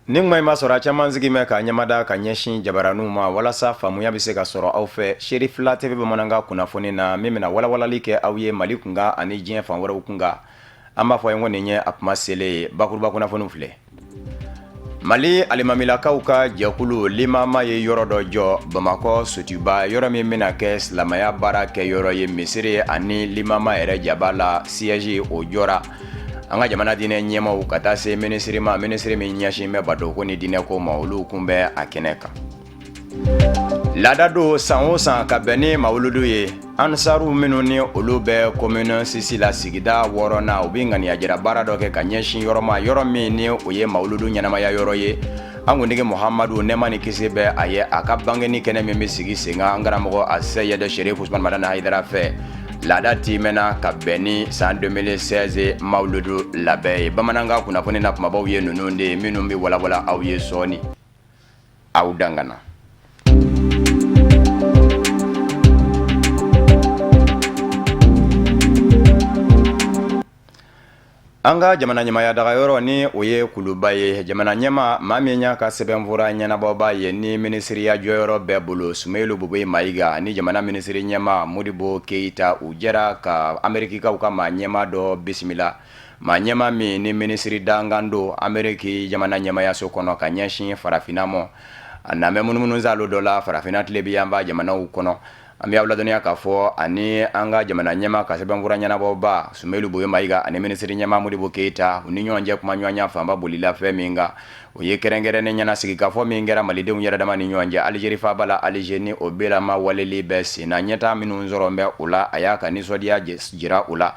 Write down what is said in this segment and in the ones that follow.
Ni ŋmai ma sɔrɔ a caman sigimɛ ka ɲɛmada ka ɲɛsin jabaraniw ma walasa faamuya bɛ se ka sɔrɔ aw fɛ Seri Fila TV bamanankan kunnafoni na min bɛna walawalali kɛ aw ye Mali kunkan ani diɲɛ fan wɛrɛw kunkan. An b'a fɔ nin ye a kuma selen ye bakuruba kunnafoniw filɛ. Mali alimamilakaw ka jɛkulu Limama ye yɔrɔ dɔ jɔ Bamakɔ Sotiba yɔrɔ min bɛna kɛ silamɛya baara kɛ yɔrɔ ye misiri ani Limama yɛrɛ jaba la siège o jɔra. An ka jamana diinɛ ɲɛmaw ka taa se minisiri min ɲɛsin bɛ badoko ni diinɛ ko ma olu kunbɛn a kɛnɛ kan. Laada don san o san ka bɛn ni mawuludu ye ansaru minnu ni olu bɛ commune Sisi la sigida 6nan u bɛ ŋaniyajira baara dɔ kɛ ka ɲɛsin yɔrɔ ma yɔrɔ min ni o ye mawuludu ɲɛnamaya yɔrɔ ye. An kuntigi Muhamadu nɛɛma ni kisi bɛ a ye a ka bangeni kɛnɛ min bɛ sigi sen kan an karamɔgɔ a Seyɛde Sherif Usmane Madani Hayidara fɛ. Laada timɛna ka bɛn ni san 2016 mawuludu labɛn ye. Bamanankan kunnafoni na kumabaw ye ninnu de minnu bɛ walawala aw ye sɔɔni. Aw dangana. An ka jamana ɲɛmaya daga yɔrɔ ni o ye kuluba ye jamana ɲɛma maa min y'a ka sɛbɛnfura ɲɛnabɔba ye ni minisiriya jɔyɔrɔ bɛɛ bolo Sumailu Boboyi Mayiga ni jamana minisiri ɲɛma Modibo Keyita u jɛra ka Amerikikaw ka maa ɲɛma dɔ bisimila. Maa ɲɛma min ni minisiri dangan don Ameriki jamana ɲɛmayaso kɔnɔ ka ɲɛsin farafinna mɔ. A namɛ munumunu zalo dɔ la farafinna tile bi yan b'a jamanaw kɔnɔ. An bɛ aw ladɔnniya k'a fɔ ani an ka jamana ɲɛma ka sɛbɛnfura ɲɛnabɔba Sumailu Boboyi Mayiga ani minisiri ɲɛma Modibo Keyita u ni ɲɔgɔn cɛ kuma ɲɔgɔnya fanba bolila fɛn min kan o ye kɛrɛnkɛrɛnnen ɲɛna sigikafɔ min kɛra malidenw yɛrɛ dama ni ɲɔgɔn cɛ Aligeri faaba la Alize ni o bɛlama waleli bɛ sen na ɲɛtaa minnu sɔrɔ bɛ o la a y'a ka nisɔndiya jira o la.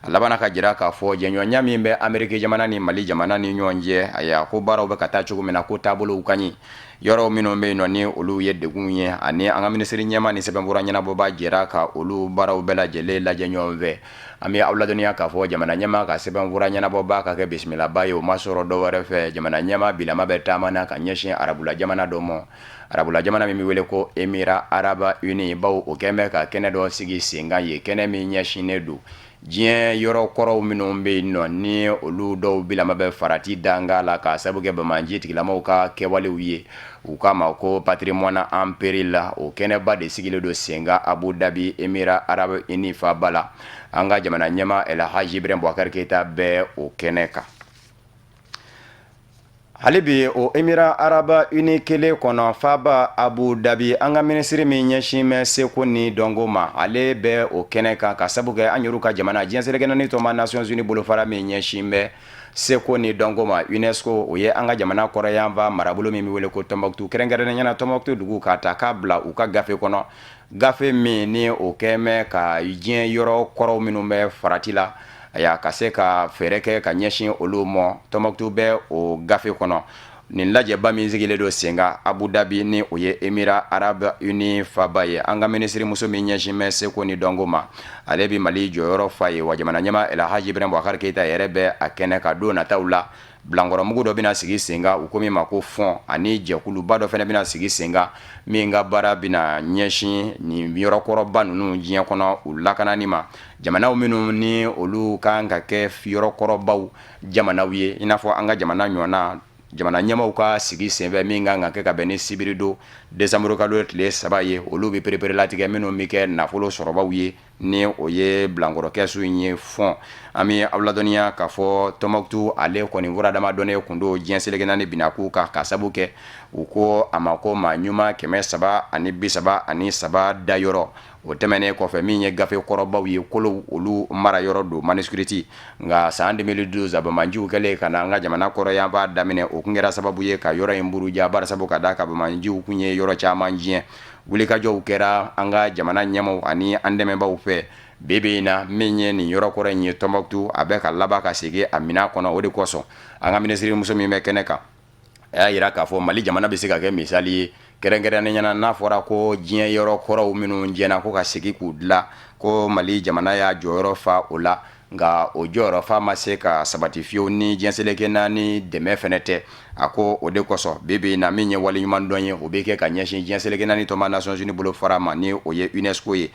A labanna ka jira k'a fɔ jɛɲɔgɔnya min bɛ Ameriki jamana ni Mali jamana ni ɲɔgɔn cɛ a y'a ko baaraw bɛ ka taa cogo min na ko taabolow ka ɲi. Yɔrɔ minnu bɛ yen nɔ ni olu ye degun ye ani an ka minisiri ɲɛma ni sɛbɛnfura ɲɛnabɔba jɛra ka olu baaraw bɛɛ lajɛlen lajɛ ɲɔgɔn fɛ. An bɛ aw ladɔnniya k'a fɔ jamana ɲɛma ka sɛbɛnfura ɲɛnabɔba ka kɛ bisimilaba ye o ma sɔrɔ dɔ wɛrɛ fɛ jamana ɲɛma bilama bɛ taamana ka ɲɛsin arabula jamana dɔ ma. Arabula jamana min bɛ wele ko Émirats Arabes Unis bawo o kɛn bɛ ka kɛnɛ dɔ sigi sen kan ye kɛnɛ min ɲɛsinnen don diɲɛ yɔrɔ kɔrɔw minnu bɛ yen nɔ ni olu dɔw bilama bɛ farati danga la ka sabu kɛ Bamaji tigilamaw ka kɛwalew ye u k'a ma ko patrimoine en péril la o kɛnɛba de sigilen don sen kan Abu Dhabi Émirats Arabes Unis faaba la an ka jamana ɲɛma El Hadji Ibrahim Boubacar Keita bɛ o kɛnɛ kan. Hali bi o Émirats Arabes Unis kelen kɔnɔ faaba Abu Dhabi an ka minisiri min ɲɛsin bɛ seko ni dɔnko ma ale bɛ o kɛnɛ kan ka sabu kɛ an yɛrɛw ka jamana diɲɛ selekɛnɛni tɔma Nations Unies bolofara min ɲɛsin bɛ seko ni dɔnko ma UNESCO o ye an ka jamana kɔrɔyanfa marabolo min bɛ wele ko Tombouctou kɛrɛnkɛrɛnnen ɲɛna Tombouctou dugu k'a ta k'a bila u ka gafe kɔnɔ gafe min ni o kɛn bɛ ka diɲɛ yɔrɔ kɔrɔw minnu bɛ farati la a y'a ka se ka fɛɛrɛ kɛ ka ɲɛsin olu mɔ Tombouctou bɛ o gafe kɔnɔ nin lajɛba min sigilen don sen kan Abu Dhabi ni o ye Émirats Arabes Unis faaba ye an ka minisiri muso min ɲɛsin bɛ seko ni dɔnko ma ale bi Mali jɔyɔrɔ fa ye wa jamana ɲɛma El Hadji Ibrahim Boubacar Keita yɛrɛ bɛ a kɛnɛ ka don nataw la bilankɔrɔmugu dɔ bɛna sigi sen kan u ko min ma ko fond ani jɛkuluba dɔ fana bɛna sigi sen kan min ka baara bɛna ɲɛsin nin yɔrɔkɔrɔba ninnu diɲɛ kɔnɔ u lakanani ma jamanaw minnu ni olu kan ka kɛ yɔrɔkɔrɔbaw jamanaw ye i n'a fɔ an ka jamana ɲɔgɔnna jamana ɲɛmaw ka sigi senfɛ min kan ka kɛ ka bɛn ni sibiri don décembre kalo tile 3 ye olu bɛ perepere latigɛ minnu bɛ kɛ nafolo sɔrɔbaw ye ni o ye bilankɔrɔkɛsu in ye fond an bɛ aw ladɔnniya k'a fɔ Tombouctou ale kɔni fura damadɔnnen kun don diɲɛ selekɛnɛni binaku kan ka sabu kɛ u ko a ma ko maa ɲuman 333 dayɔrɔ o tɛmɛnen kɔfɛ min ye gafe kɔrɔbaw ye kolo olu mara yɔrɔ don manuscrits nka san 2012 Bamajiw kɛlen ka na an ka jamana kɔrɔyanfa daminɛ o kun kɛra sababu ye ka yɔrɔ in buruja bari sabu ka da ka Bamajiw kun ye yɔrɔ caman diɲɛ wulikajɔw kɛra an ka jamana ɲɛmaw ani an dɛmɛbaw fɛ bebe in na min ye nin yɔrɔ kɔrɔ in ye Tombouctou a bɛ ka laban ka segin a mina kɔnɔ o de kosɔn an ka minisiri muso min bɛ kɛnɛ kan a y'a yira k'a fɔ Mali jamana bɛ se ka kɛ misali ye kɛrɛnkɛrɛnnen ɲɛna n'a fɔra ko diɲɛ yɔrɔ kɔrɔw minnu jɛna ko ka segin k'u dilan ko Mali jamana y'a jɔyɔrɔ fa o la nka o jɔyɔrɔ fa ma se ka sabati fiyewu ni diɲɛ selekɛnɛ ni dɛmɛ fɛnɛ tɛ a ko o de kosɔn bebe na min ye waleɲuman dɔn ye o bɛ kɛ ka ɲɛsin diɲɛ selekɛnɛ ni tɔma Nations Unies bolofara ma ni o ye UNESCO ye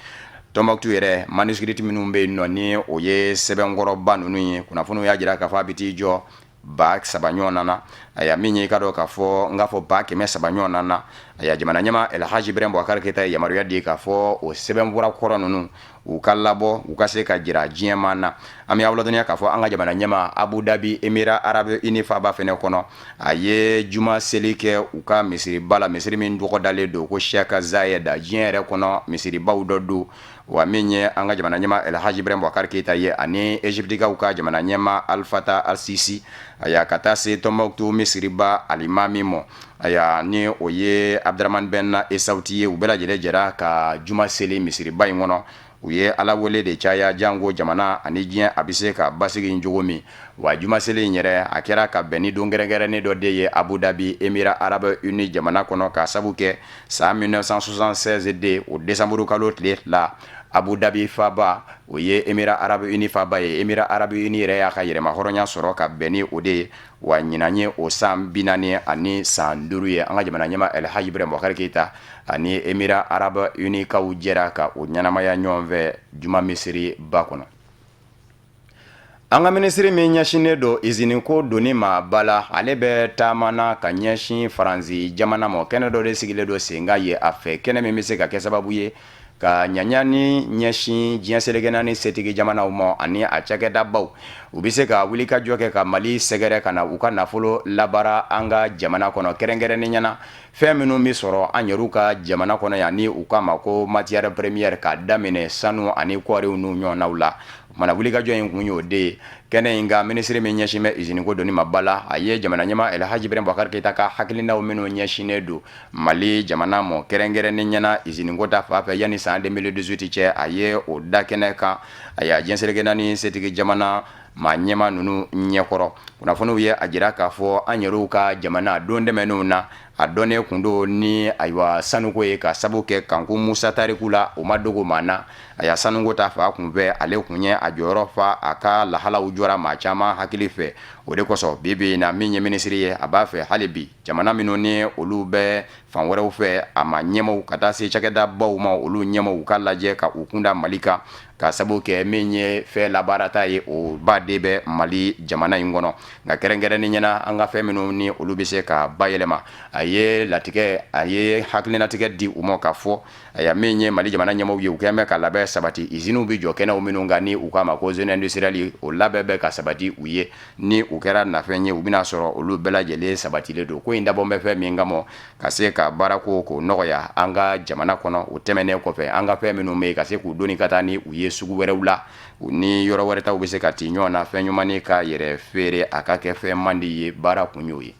Tombouctou yɛrɛ manuscrits minnu bɛ yen nɔ ni o ye sɛbɛnkɔrɔba ninnu ye kunnafoniw y'a jira k'a fɔ a bɛ t'i jɔ ba saba ɲɔgɔn na aya min ye ka dɔ k'a fɔ n k'a fɔ ba 300 ɲɔgɔn na aya jamana ɲɛma El Hadji Ibrahim Boubacar Keita ye yamaruya di k'a fɔ o sɛbɛnfura kɔrɔ ninnu u ka labɔ u ka se ka jira diɲɛma na an bɛ aw ladɔnniya k'a fɔ an ka jamana ɲɛma Abu Dhabi Émirats Arabes Unis faaba fɛnɛ kɔnɔ a ye juma seli kɛ u ka misiriba la misiri min tɔgɔ dalen don ko Sheikh Zayed diɲɛ yɛrɛ kɔnɔ misiribaw dɔ don wa min ye an ka jamana ɲɛma El Hadji Ibrahim Boubacar Keita ye ani Egyptikaw ka jamana ɲɛma Al Fattah Al Sisi aya ka taa se Tombouctou misiriba alimami mɔ aya ni o ye Abdraman Ben Esauti ye u bɛɛ lajɛlen jɛra ka juma seli misiriba in kɔnɔ u ye ala wele de caya jango jamana ani diɲɛ a bɛ se ka basigi cogo min wa juma seli in yɛrɛ a kɛra ka bɛn ni don gɛrɛgɛrɛnnen dɔ de ye Abu Dhabi Émirats Arabes Unis jamana kɔnɔ ka sabu kɛ san 1976 de o décembre kalo tile 2 Abu Dhabi faaba o ye Émirats Arabes Unis faaba ye Émirats Arabes Unis yɛrɛ y'a ka yɛrɛma hɔrɔnya sɔrɔ ka bɛn ni o de ye wa ɲinan ye o san 40 ani san 5 ye an ka jamana ɲɛma El Hadji Ibrahim Boubacar Keita ani Émirats Arabes Unis kaw jɛra ka o ɲɛnamaya ɲɔgɔn fɛ juma misiri ba kɔnɔ an ka minisiri min ɲɛsinnen don izini ko doni ma bala ale bɛ taamana ka ɲɛsin Faransi jamana ma kɛnɛ dɔ de sigilen don Senga ye a fɛ kɛnɛ min bɛ se ka kɛ sababu ye ka ɲaɲa ni ɲɛsin diɲɛ seleke naani setigi jamanaw ma ani a cakɛdabaw u bɛ se ka wuli ka jɔ kɛ ka Mali sɛgɛrɛ ka na u ka nafolo labara an ka jamana kɔnɔ kɛrɛnkɛrɛnnen ɲɛna fɛn minnu bɛ sɔrɔ an yɛrɛw ka jamana kɔnɔ yan ni u k'a ma ko matière première ka daminɛ sanu ani kɔɔriw n'u ɲɔgɔnnaw la mana wuli ka jɔ in kun y'o de ye kɛnɛ in ka minisiri min ɲɛsin bɛ izini ko doni ma bala a ye jamana ɲɛma El Hadji Ibrahim Boubacar Keita ka hakilinaw minnu ɲɛsinnen don Mali jamana mɔ kɛrɛnkɛrɛnnen ɲɛna izini ko ta fan fɛ yanni san 2018 cɛ a ye o da kɛnɛ kan a y'a diɲɛ seleke naani setigi jamana maa ɲɛma ninnu ɲɛkɔrɔ kunnafoniw ye a jira k'a fɔ an yɛrɛw ka jamana don dɛmɛnenw na a dɔnnen kun do ni ayiwa sanuko ye ka sabu kɛ Kanku Musa Tariku la o ma dogo maa na a y'a sanuko ta fa kun fɛ ale kun ye a jɔyɔrɔ fa a ka lahalaw jɔra maa caman hakili fɛ o de kosɔn bibi na min ye minisiri ye a b'a fɛ hali bi jamana minnu ni olu bɛ fan wɛrɛw fɛ a ma ɲɛmaw ka taa se cakɛdabaw ma olu ɲɛmaw ka lajɛ ka u kunda Mali kan ka sabu kɛ min ye fɛn labaarata ye o ba de bɛ Mali jamana in kɔnɔ nka kɛrɛnkɛrɛnnen ɲɛna an ka fɛn minnu ni olu bɛ se ka bayɛlɛma a ye latigɛ a ye hakilinatigɛ di u ma ka fɔ a ya min ye Mali jamana ɲɛmaw ye u kɛn bɛ ka labɛn sabati iziniw bɛ jɔ kɛnɛw minnu kan ni u k'a ma ko zone industrielle o labɛn bɛ ka sabati u ye ni u kɛra nafɛn ye u bɛna sɔrɔ olu bɛɛ lajɛlen sabatilen don ko in dabɔ bɛ fɛn min kama ka se ka baarako k'o nɔgɔya an ka jamana kɔnɔ o tɛmɛnen kɔfɛ an ka fɛn minnu bɛ yen ka se k'u doni ka taa ni u ye sugu wɛrɛw la ni yɔrɔ wɛrɛ taw bɛ se ka ti ɲɔgɔn na fɛn ɲumanni ka yɛrɛ feere a ka kɛ fɛn man di ye baara kun y'o ye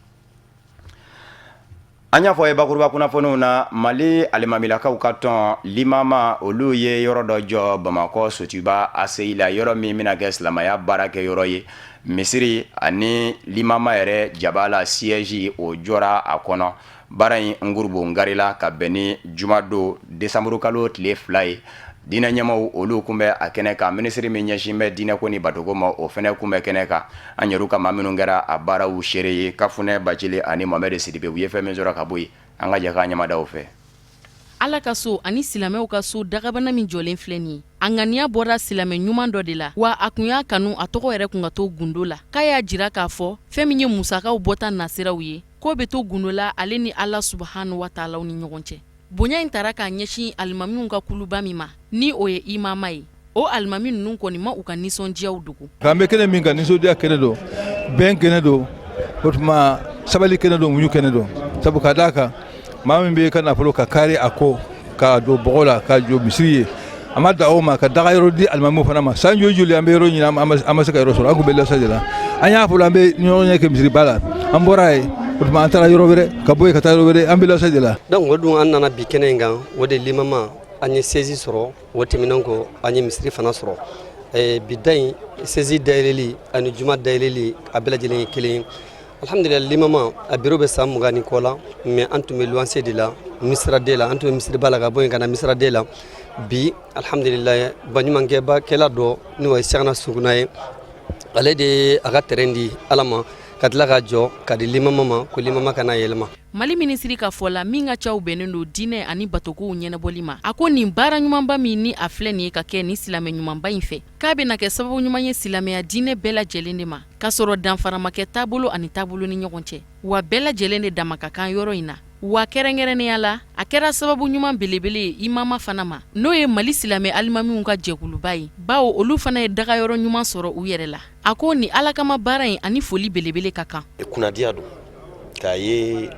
an y'a fɔ ye bakuruba kunnafoniw na Mali alimamilakaw ka tɔn limama olu ye yɔrɔ dɔ jɔ Bamakɔ Sotiba ACI la yɔrɔ min bɛna kɛ silamaya baarakɛ yɔrɔ ye misiri ani limama yɛrɛ jaba la siège o jɔra a kɔnɔ baara in ngurubo ngarila ka bɛn ni juma don décembre kalo tile 2 ye diinɛ ɲɛmaw olu kun bɛ a kɛnɛ kan minisiri min ɲɛsin bɛ diinɛ ko ni batoko ma o fɛnɛ kun bɛ kɛnɛ kan an yɛrɛw ka maa minnu kɛra a baaraw seere ye Kafunɛ Bacili ani Mohamed Sidibe u ye fɛn min sɔrɔ ka bɔ yen an ka jɛ k'a ɲɛmadaw fɛ Ala ka so ani silamɛw ka so dagabana min jɔlen filɛ nin ye a ŋaniya bɔra silamɛ ɲuman dɔ de la wa a kun y'a kanu a tɔgɔ yɛrɛ kun ka to gundo la k'a y'a jira k'a fɔ fɛn min ye musakaw bɔta nasiraw ye k'o bɛ to gundo la ale ni Ala subahanahu wa taalaw ni ɲɔgɔn cɛ bonya in taara k'a ɲɛsin alimamiw ka kuluba min ma ni o ye imama ye o alimami ninnu kɔni ma u ka nisɔndiyaw dogo k'an bɛ kɛnɛ min kan nisɔndiya kɛnɛ don bɛn kɛnɛ don o tuma sabali kɛnɛ don muɲu kɛnɛ don sabu ka d'a kan maa min bɛ ka nafolo ka kari a ko ka don bɔgɔ la ka jɔ misiri ye a ma da o ma ka daga yɔrɔ di alimamiw fana ma san joli joli an bɛ yɔrɔ ɲini an ma se ka yɔrɔ sɔrɔ an kun bɛ lasa de la an y'a fɔ an bɛ ɲɔgɔn ɲɛ kɛ misiriba la an bɔra yen o tuma an taara yɔrɔ wɛrɛ ka bɔ yen ka taa yɔrɔ wɛrɛ an bɛ lasa de la. donc o dun an nana bi kɛnɛ in kan o de limama an ye saisie sɔrɔ o tɛmɛnen kɔ an ye misiri fana sɔrɔ bi da in saisie dayɛlɛli ani juma dayɛlɛli a bɛɛ lajɛlen ye kelen ye alhamdulilayi limama a bureau bɛ san 20 ni kɔ la mais an tun bɛ luwanse de la misiraden la an tun bɛ misiriba la ka bɔ yen ka na misiraden la bi alhamdulilayi baɲumankɛbakɛla dɔ n'o ye Sɛgɛna Suguna ye ale de ye a ka terrain di Ala ma ka tila ka jɔ ka di limama ma ko limama kana yɛlɛma. Mali minisiri ka fɔ la min ka caw bɛnnen don diinɛ ani batokow ɲɛnabɔli ma. A ko nin baara ɲumanba min ni a filɛ nin ye ka kɛ ni silamɛ ɲumanba in fɛ k'a bɛna kɛ sababu ɲuman ye silamɛya diinɛ bɛɛ lajɛlen de ma k'a sɔrɔ danfara ma kɛ taabolo ani taabolo ni ɲɔgɔn cɛ wa bɛɛ lajɛlen de dama ka kan yɔrɔ in na. Wa kɛrɛnkɛrɛnnenya la a kɛra sababu ɲuman belebele ye imama fana ma n'o ye Mali silamɛ alimamiw ka jɛkuluba ye bawo olu fana ye dagayɔrɔ ɲuman sɔrɔ u yɛrɛ la. A ko ni ala kama baara in ani foli belebele ka kan. Kunnadiya don k'a ye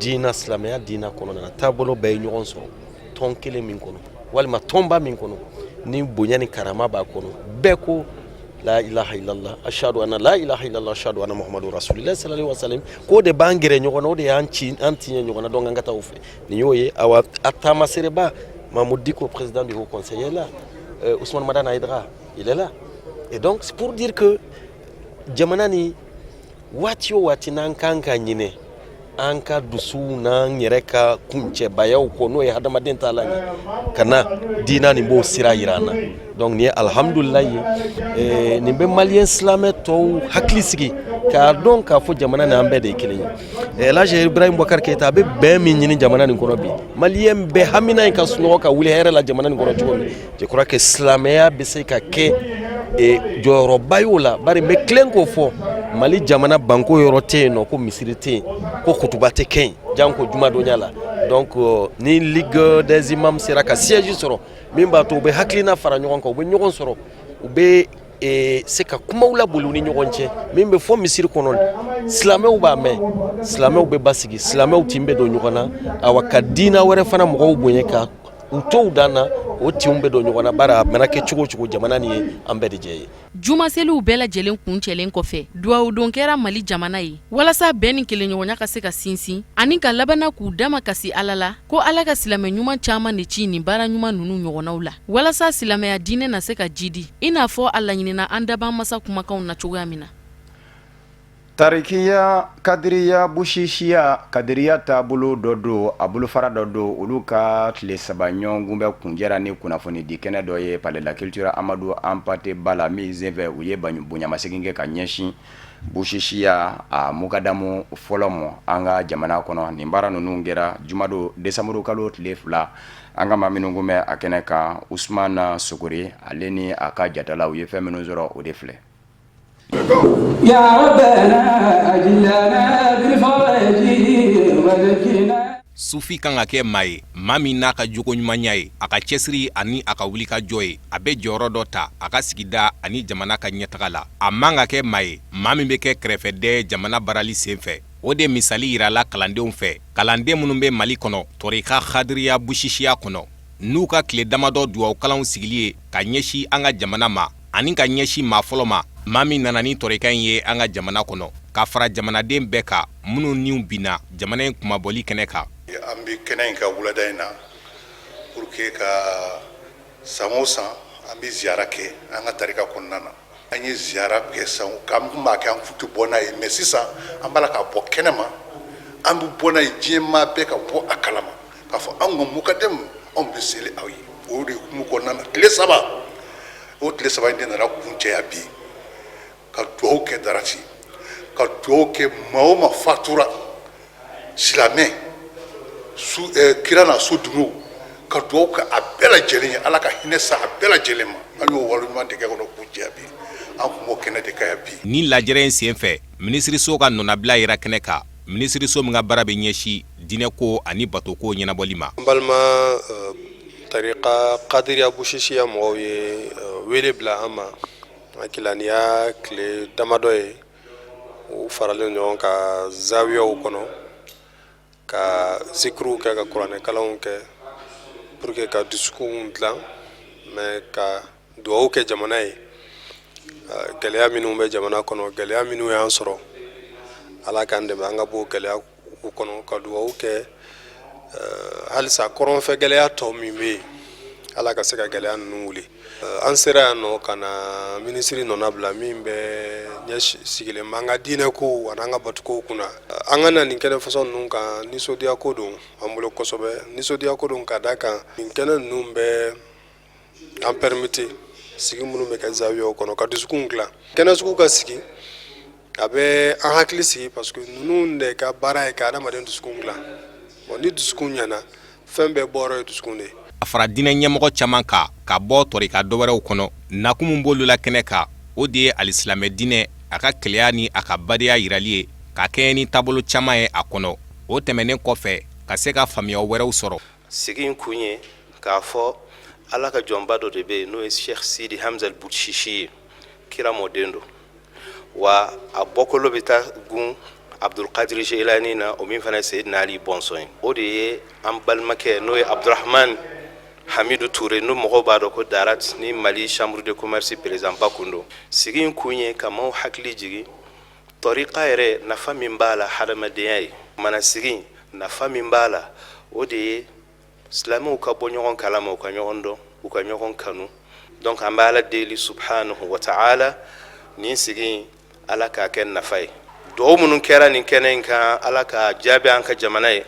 diina silamɛya diina kɔnɔna na taabolo bɛɛ ye ɲɔgɔn sɔrɔ tɔn kelen min kɔnɔ walima tɔnba min kɔnɔ ni bonya ni karama b'a kɔnɔ bɛɛ ko la ilaha illallah ashhadu anna la ilaha illallah ashhadu anna muhammadu rasulullah sallallahu alaihi wasallam ko de b'an gɛrɛ ɲɔgɔn na o de y'an tiɲɛ ɲɔgɔn na donc an ka taa o fɛ nin y'o ye awa a taamasereba Mamoudou Diko président du haut conseil est là Ousmane Madana Aïdara il est là et donc c'est pour dire que jamana ni waati o waati n'an kan ka ɲinɛ an ka dusu n'an yɛrɛ ka kuncɛbayaw kɔ n'o ye hadamaden taala ye ka na diina nin b'o sira yira an na donc nin ye alhamdulilayi ye nin bɛ maliyɛn silamɛ tɔw hakili sigi k'a dɔn k'a fɔ jamana ni an bɛɛ de ye kelen ye Elhaji Ibrahim Boubacar Keita a bɛ bɛn min ɲini jamana nin kɔnɔ bi maliyɛn bɛɛ hamina in ka sunɔgɔ ka wuli hɛrɛ la jamana nin kɔnɔ cogo min je crois que silamɛya bɛ se ka kɛ jɔyɔrɔba y'o la bari n bɛ tilen k'o fɔ Mali jamana banko yɔrɔ tɛ yen nɔ ko misiri tɛ yen ko kutuba tɛ kɛ yen janko jumadonya la donc ni Ligue des imams sera ka siège sɔrɔ min b'a to u bɛ hakilina fara ɲɔgɔn kan u bɛ ɲɔgɔn sɔrɔ u bɛ se ka kumaw laboli u ni ɲɔgɔn cɛ min bɛ fɔ misiri kɔnɔ silamɛw b'a mɛn silamɛw bɛ basigi silamɛw tin bɛ don ɲɔgɔn na awa ka diina wɛrɛ fana mɔgɔw bonya ka u to u dan na o tinw bɛ don ɲɔgɔn na bari a mana kɛ cogo cogo jamana nin ye an bɛɛ de jɛ ye. Jumaseliw bɛɛ lajɛlen kuncɛlen kɔfɛ duwawudon kɛra Mali jamana ye walasa bɛn ni kelenɲɔgɔnya ka se ka sinsin ani ka labanna k'u dama kasi Ala la ko Ala ka silamɛ ɲuman caman de ci nin baara ɲuman ninnu ɲɔgɔnnaw la walasa silamɛya diinɛ na se ka jidi i n'a fɔ a laɲinina an daban masa kumakanw na cogoya min na. Tarikiya kadiriya bushishiya kadiriya taabolo dɔ don a bolofara dɔ don olu ka tile saba ɲɔgɔn bɛ kunjɛra ni kunnafoni di kɛnɛ dɔ ye Palais de la Culture Amadou Hampâté Bâ min senfɛ u ye bonyamasegin kɛ ka ɲɛsin bushishiya a mukadamu fɔlɔ mɔ an ka jamana kɔnɔ nin baara ninnu kɛra jumado desanburu kalo tile 2 an ka maa minnu kun bɛ a kɛnɛ kan Usmana Sogore ale ni a ka jatala u ye fɛn minnu sɔrɔ o de filɛ. Sufi kan ka kɛ maa ye maa min n'a ka jogo ɲumanya ye a ka cɛsiri ani a ka wuli ka jɔ ye a bɛ jɔyɔrɔ dɔ ta a ka sigida ani jamana ka ɲɛtaga la a man ka kɛ maa ye maa min bɛ kɛ kɛrɛfɛdɛ jamana barali senfɛ o de misali yirala kalandenw fɛ kalanden minnu bɛ Mali kɔnɔ tɔrika khadiriya bushishiya kɔnɔ n'u ka tile damadɔ duwawu kalanw sigili ye ka ɲɛsin an ka jamana ma ani ka ɲɛsin maa fɔlɔ ma maa min nana ni tɔrika in ye an ka jamana kɔnɔ ka fara jamanaden bɛɛ kan minnu niw binna jamana in kumabɔli kɛnɛ kan. An bɛ kɛnɛ in ka wulada in na pour que ka san o san an bɛ ziyara kɛ an ka tarika kɔnɔna na an ye ziyara kɛ san k'an kun b'a kɛ an kun tɛ bɔ n'a ye mais sisan an b'a la ka bɔ kɛnɛ ma an bɛ bɔ n'a ye diɲɛ maa bɛɛ ka bɔ a kalama k'a fɔ an ka mukadɛmu anw bɛ seli aw ye o de hukumu kɔnɔna na tile saba o tile saba in de nana kuncɛya bi ka duwawu kɛ darati ka duwawu kɛ maa o maa fatura silamɛ kira na so dungo ka duwawu kɛ a bɛɛ lajɛlen ye Ala ka hinɛ sa a bɛɛ lajɛlen ma an y'o waleɲuman de kɛ kɔnɔ kuncɛya bi an kun b'o kɛnɛ de ka yan bi. Ni lajɛrɛ in senfɛ minisiriso ka nɔnabila yira kɛnɛ kan minisiriso min ka baara bɛ ɲɛsin diinɛko ani batoko ɲɛnabɔli ma. An balima tarika kadiriya bushishiya mɔgɔw ye wele bila an ma hakilila nin y'a tile damadɔ ye u faralen ɲɔgɔn ka zawiyaw kɔnɔ ka zikiriw kɛ ka kuranɛkalanw kɛ pour que ka dusukunw dilan mais ka duwawu kɛ jamana ye gɛlɛya minnu bɛ jamana kɔnɔ gɛlɛya minnu y'an sɔrɔ Ala k'an dɛmɛ an ka bɔ gɛlɛya kɔnɔ ka duwawu kɛ halisa kɔrɔnfɛ gɛlɛya tɔ min bɛ yen Ala ka se ka gɛlɛya ninnu wuli. An sera yan nɔ ka na minisiri nɔna bila min bɛ ɲɛ sigilen bɛ an ka diinɛko ani an ka batukow kunna. An ka na nin kɛnɛ fasɔn ninnu kan nisɔndiya ko don an bolo kosɛbɛ nisɔndiya ko don ka da kan nin kɛnɛ ninnu bɛ an permete sigi minnu bɛ kɛ zawiyaw kɔnɔ ka dusukun dilan kɛnɛ sugu ka sigi a bɛ an hakili sigi parce que ninnu de ka baara ye ka adamaden dusukun dilan bon ni dusukun ɲɛna fɛn bɛɛ bɔra ye dusukun de. a fara diinɛ ɲɛmɔgɔ caman kan ka bɔ tɔrika dɔwɛrɛw kɔnɔ nakumu b'olu la kɛnɛ kan o de ye alisilamɛ diinɛ a ka kɛlɛya ni a ka badenya yirali ye ka kɛɲɛ ni taabolo caman ye a kɔnɔ o tɛmɛnen kɔfɛ ka se ka faamuya wɛrɛw sɔrɔ. sigi in kun ye k'a fɔ ala ka jɔnba dɔ de bɛ yen n'o ye Sheikh Sidi Hamza al-Bouchichi ye kira mɔden don wa a bɔkolo bɛ taa gun Abdulkadir Jilani na o min fana ye Seyidina Ali bɔnsɔn ye o de ye an balimakɛ n'o ye Abdurahman Hamidu Toure n'o mɔgɔw b'a dɔn ko Darat ni Mali chambre de commerce président ba kun don. Sigi in kun ye ka maaw hakili jigin tɔrika yɛrɛ nafa min b'a la hadamadenya ye mana sigi nafa min b'a la o de ye silamɛw ka bɔ ɲɔgɔn kalama u ka ɲɔgɔn dɔn u ka ɲɔgɔn kanu donc an bɛ Ala deli subhanahu wa ta'ala nin sigi Ala k'a kɛ nafa ye dɔw minnu kɛra nin kɛnɛ in kan Ala ka jaabi an ka jamana ye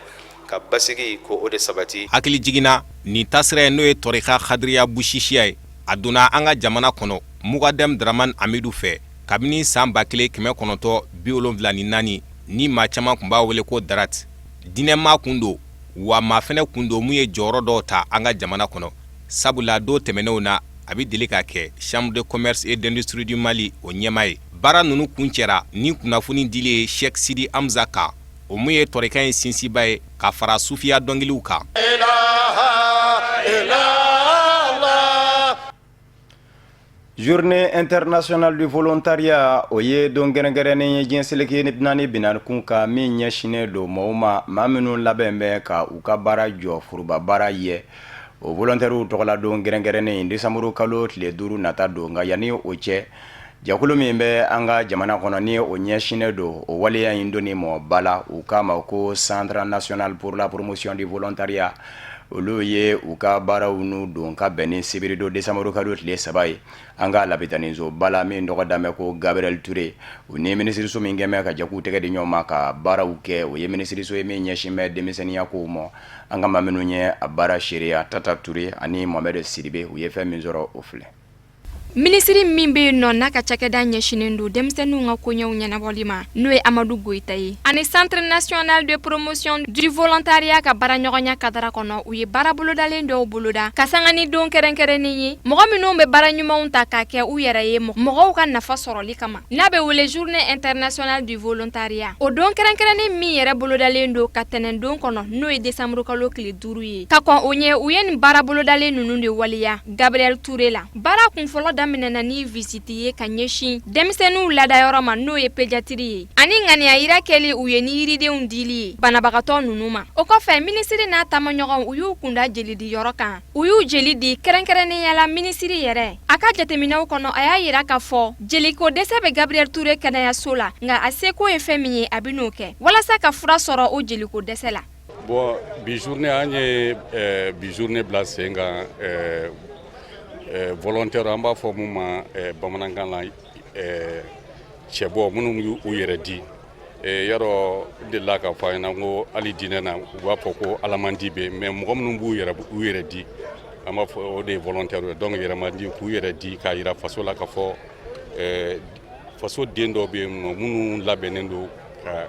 ka basigi ko o de sabati. hakili jiginna nin tasira n'o ye tɔrika Kadiriya Bushishiya ye a donna an ka jamana kɔnɔ Mugadam Draman Amidu fɛ kabini san 1974 ni maa caman kun b'a wele ko Darat diinɛma kun don wa maa fɛnɛ kun don mun ye jɔyɔrɔ dɔw ta an ka jamana kɔnɔ sabula don tɛmɛnenw na a bɛ deli ka kɛ chambre de commerce et d'industrie du Mali o ɲɛma ye baara ninnu kun cɛra ni kunnafoni dili ye Sheikh Sidi Hamza kan o mun ye tɔrika in sinsinba ye ka fara sufiya dɔnkiliw kan. Journée internationale du volontariat o ye don gɛrɛngɛrɛnnen ye diɲɛ seleke naani binarikun ka min ɲɛsinnen don mɔgɔw ma maa minnu labɛn bɛ ka u ka baara jɔ foroba baara ye o volontaires tɔgɔla don gɛrɛngɛrɛnnen in décembre kalo tile 5 nata don nka yanni o cɛ jakulu min bɛ an ka jamana kɔnɔ ni o ɲɛsinnen don o waleya in donni mɔgɔ bala u k'a ma ko Centre national pour la promotion du volontariat olu ye u ka baaraw nu don ka bɛn ni sibiri don décembre kalo tile 3 ye an ka labitaninso bala min tɔgɔ danbɛ ko Gabriel Touré u ni minisiriso min kɛmɛ ka jɛkulu tɛgɛ di ɲɔgɔn ma ka baaraw kɛ o ye minisiriso ye min ɲɛsin bɛ denmisɛnniya kow ma an ka maa minnu ye a baara seereya Tata Touré ani Mohamed Sidibe u ye fɛn min sɔrɔ o filɛ. Minisiri min bɛ yen nɔ n'a ka cakɛda ɲɛsinnen don denmisɛnninw ka koɲɛw ɲɛnabɔli ma n'o ye Amadou Goyita ye ani Centre national de promotion du volontariat ka baaraɲɔgɔnya kadara kɔnɔ u ye baara bolodalen dɔw boloda ka sanga ni don kɛrɛnkɛrɛnnen ye mɔgɔ minnu bɛ baara ɲumanw ta k'a kɛ u yɛrɛ ye mɔgɔw ka nafa sɔrɔli kama n'a bɛ wele journée internationale du volontariat o don kɛrɛnkɛrɛnnen min yɛrɛ bolodalen don ka tɛnɛn don kɔnɔ n'o ye décembre kalo tile 5 ye ka kɔn o ɲɛ u ye nin baara bolodalen ninnu de waliya Gabriel Touré la baara kunfɔlɔ daminɛna ni visite ye ka ɲɛsin denmisɛnninw ladayɔrɔ ma n'o ye pédiatrie ye ani ŋaniya yira kɛli u ye ni yiridenw dili ye banabagatɔ ninnu ma o kɔfɛ minisiri n'a taamaɲɔgɔn u y'u kunda jeli di yɔrɔ kan u y'u jeli di kɛrɛnkɛrɛnnenya la minisiri yɛrɛ a ka jateminɛw kɔnɔ a y'a yira k'a fɔ jeliko dɛsɛ bɛ Gabriel Touré kɛnɛyaso la nka a seko ye fɛn min ye a bɛ n'o kɛ walasa ka fura sɔrɔ o jeliko dɛsɛ la. Bon bi journée an ye bi journée bila sen kan volontaire an b'a fɔ mun ma bamanankan na cɛbɔ minnu y'u yɛrɛ di yarɔ delila k'a fɔ a ɲɛna ko hali diinɛ na u b'a fɔ ko alamandi bɛ mais mɔgɔ minnu b'u yɛrɛ di an b'a fɔ o de ye volontaire ye donc yɛrɛmandi k'u yɛrɛ di k'a yira faso la k'a fɔ faso den dɔw bɛ yen nɔ minnu labɛnnen don ka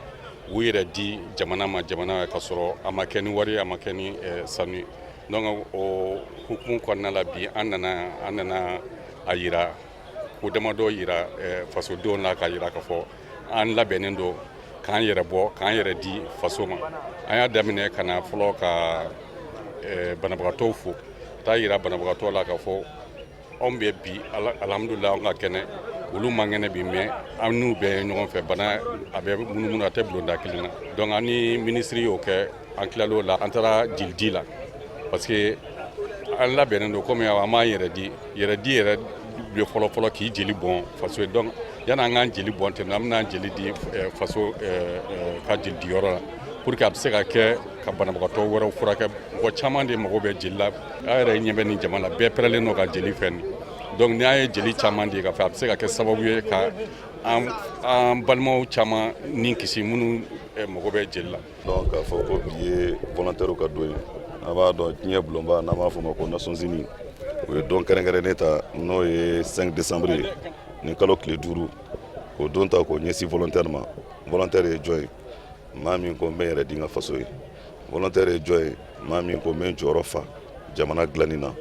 u yɛrɛ di jamana ma jamana ka sɔrɔ a ma kɛ ni wari a ma kɛ ni sanu donc o hukumu kɔnɔna la bi an nana a yira ko damadɔ yira fasodenw la ka yira k'a fɔ an labɛnnen don k'an yɛrɛ bɔ k'an yɛrɛ di faso ma an y'a daminɛ ka na fɔlɔ ka banabagatɔw fo taa yira banabagatɔ la k'a fɔ anw bɛ bi alhamdulillah an ka kɛnɛ olu man kɛnɛ bi mais an n'u bɛɛ ye ɲɔgɔn fɛ bana a bɛ munumunu a tɛ bulonda kelen na donc an ni minisiri y'o kɛ an tilal'o la an taara jilidi la parce que an labɛnnen don komi an b'an yɛrɛ di yɛrɛ bɛ fɔlɔ k'i jeli bɔn faso ye donc yanni an k'an jeli bɔn ten an bɛna jeli di faso ka jeli di yɔrɔ la pour que a bɛ se ka kɛ ka banabagatɔ wɛrɛw furakɛ mɔgɔ caman de mago bɛ jeli la a yɛrɛ ɲɛ bɛ nin jamana bɛɛ pɛrɛlen don ka jeli fɛn nin donc ni an ye jeli caman di ka fɛ a bɛ se ka kɛ sababu ye ka an balimaw caman ni kisi minnu mago bɛ jeli la. donc k'a fɔ ko bi ye volontaire ka don ye a b'a dɔn diɲɛ bulonba n'an b'a fɔ o ma ko Nations Unies o ye don kɛrɛnkɛrɛnnen ta n'o ye 5 décembre ye nin kalo tile 5 k'o don ta k'o ɲɛsin volontaire ma. Volontaire ye jɔn ye? Maa min ko n bɛ n yɛrɛ di n ka faso ye. Volontaire ye jɔn ye? Maa min ko n bɛ n jɔyɔrɔ fa jamana dilanni na.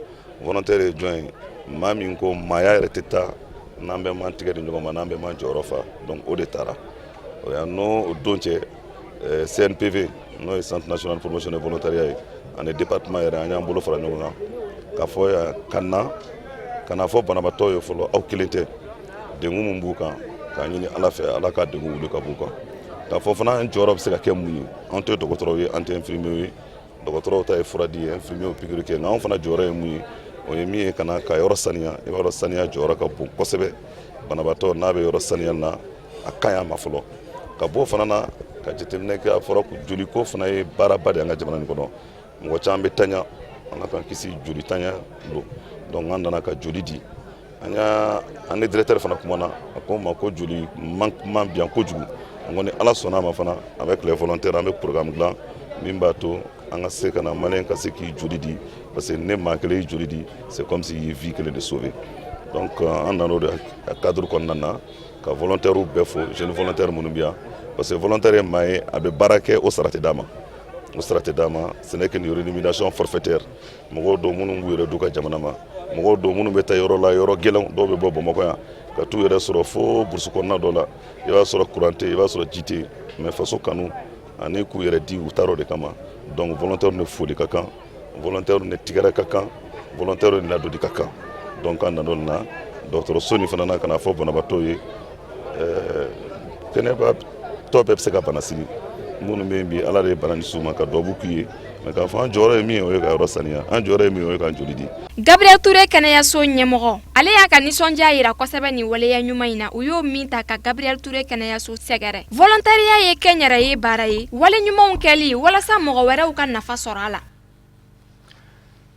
Volontaire ye jɔn ye? Maa min ko maaya yɛrɛ tɛ taa n'an bɛ man tigɛ di ɲɔgɔn ma, n'an bɛ man jɔyɔrɔ fa. Donc o de taara. O y'a n'o don cɛ CNPV n'o ye Centre National Promotion de Volontariat ye ani département yɛrɛ an y'an bolo fara ɲɔgɔn kan k'a fɔ yan ka na fɔ banabaatɔ ye fɔlɔ aw kelen tɛ, degun min b'u kan k'a ɲini Ala fɛ Ala ka degun wuli ka b'u kan. K'a fɔ fana an jɔyɔrɔ bɛ se ka kɛ mun ye? An tɛ dɔgɔtɔrɔw ye, an tɛ infirmiers ye, dɔgɔtɔrɔw ta ye fura di ye, infirmiers pikiri kɛ, nka anw fana jɔyɔrɔ ye mun ye? O ye min ye ka yɔrɔ saniya. I b'a dɔn saniya jɔyɔrɔ ka bon kosɛbɛ. Banabaatɔ n'a bɛ yɔrɔ saniya na a ka ɲi a ma fɔlɔ. Ka bɔ fana na ka jateminɛ kɛ a fɔra joli ko fana ye baaraba de an ka jamana in kɔnɔ. Mɔgɔ caman bɛ taɲa, Ala k'an kisi joli taɲa don. Donc an nana ka joli di. An ni directeur fana kumana, a ko n ma ko joli man bi yan kojugu. An ko ni Ala sɔnna a ma fana avec les volontaires an bɛ programme dilan min b'a to an ka se ka na maliyɛn ka se k'i joli di, parce que ne maa kelen y'i joli di, c'est comme si i ye vie kelen de sauver. Donc an nan'o de cadre kɔnɔna na ka volontaires bɛɛ fo, jeunes volontaires minnu bɛ yan, parce que volontaire ye maa ye a bɛ baara kɛ o sara tɛ d'a ma. O sara tɛ d'a ma, ce n'est qu'une rémunération forfaitaire. Mɔgɔw don minnu b'u yɛrɛ d'u ka jamana ma, mɔgɔw don minnu bɛ taa yɔrɔ la yɔrɔ gɛlɛnw, dɔw bɛ bɔ Bamakɔ yan ka t'u yɛrɛ sɔrɔ fo burusi kɔnɔna dɔ la, i b'a sɔrɔ courant tɛ, i b'a sɔrɔ ji tɛ, mais faso kanu ani k'u yɛrɛ di u taara o de kama. Donc volontaire ni foli ka kan, volontaire ni tigɛrɛ ka kan, volontaire ni ladonni ka kan. Donc an nan'o na dɔgɔtɔrɔso nin fana na ka na fɔ banabaatɔw ye kɛnɛbatɔ bɛɛ bɛ se ka bana sigi. Minnu bɛ yen bi Ala de ye bana ni s'u ma ka duwawu k'u ye, mais k'a fɔ an jɔyɔrɔ ye min ye o ye ka yɔrɔ saniya, an jɔyɔrɔ ye min ye o ye k'an joli di. Gabriel Touré kɛnɛyaso ɲɛmɔgɔ ale y'a ka nisɔndiya yira kosɛbɛ nin waleya ɲuman in na. U y'o min ta ka Gabriel Touré kɛnɛyaso sɛgɛrɛ. Volontariat ye kɛnyɛrɛye baara ye, wale ɲumanw kɛli walasa mɔgɔ wɛrɛw ka nafa sɔrɔ a la.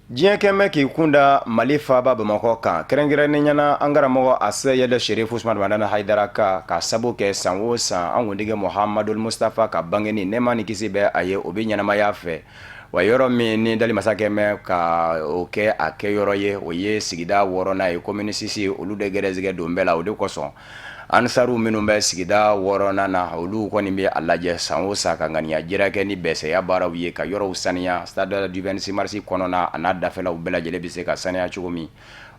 Diɲɛ kɛmɛ k'i kunda Mali faaba Bamakɔ kan, kɛrɛnkɛrɛnnen ɲɛna an karamɔgɔ Aseyɛlɛ Sherifu Usumani Madani Hayidara ka sabu kɛ san o san an kuntigi Muhamadul Mustafa ka bangeni nɛɛma ni kisi bɛ a ye o bɛ ɲɛnamaya fɛ. Wa yɔrɔ min ni dali masakɛ mɛn ka o kɛ a kɛyɔrɔ ye o ye sigida 6nan ye commune 6 olu de gɛrɛsɛgɛ don bɛɛ la o de kosɔn ansaru minnu bɛ sigida 6nan na olu kɔni bɛ a lajɛ san o san ka ŋaniya jira kɛ ni bɛsɛya baaraw ye ka yɔrɔw saniya stade du 26 mars kɔnɔna a n'a dafɛlaw bɛɛ lajɛlen bɛ se ka saniya cogo min.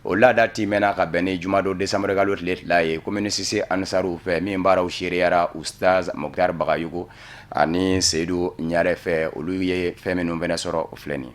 O laada timɛna ka bɛn ni jumado décembre kalo tile 2 ye commune 6 ansaru fɛ min baaraw sereyara Ustaz Mokhtar Bagayoko ani Seydou Ɲare fɛ olu ye fɛn minnu fɛnɛ sɔrɔ o filɛ nin.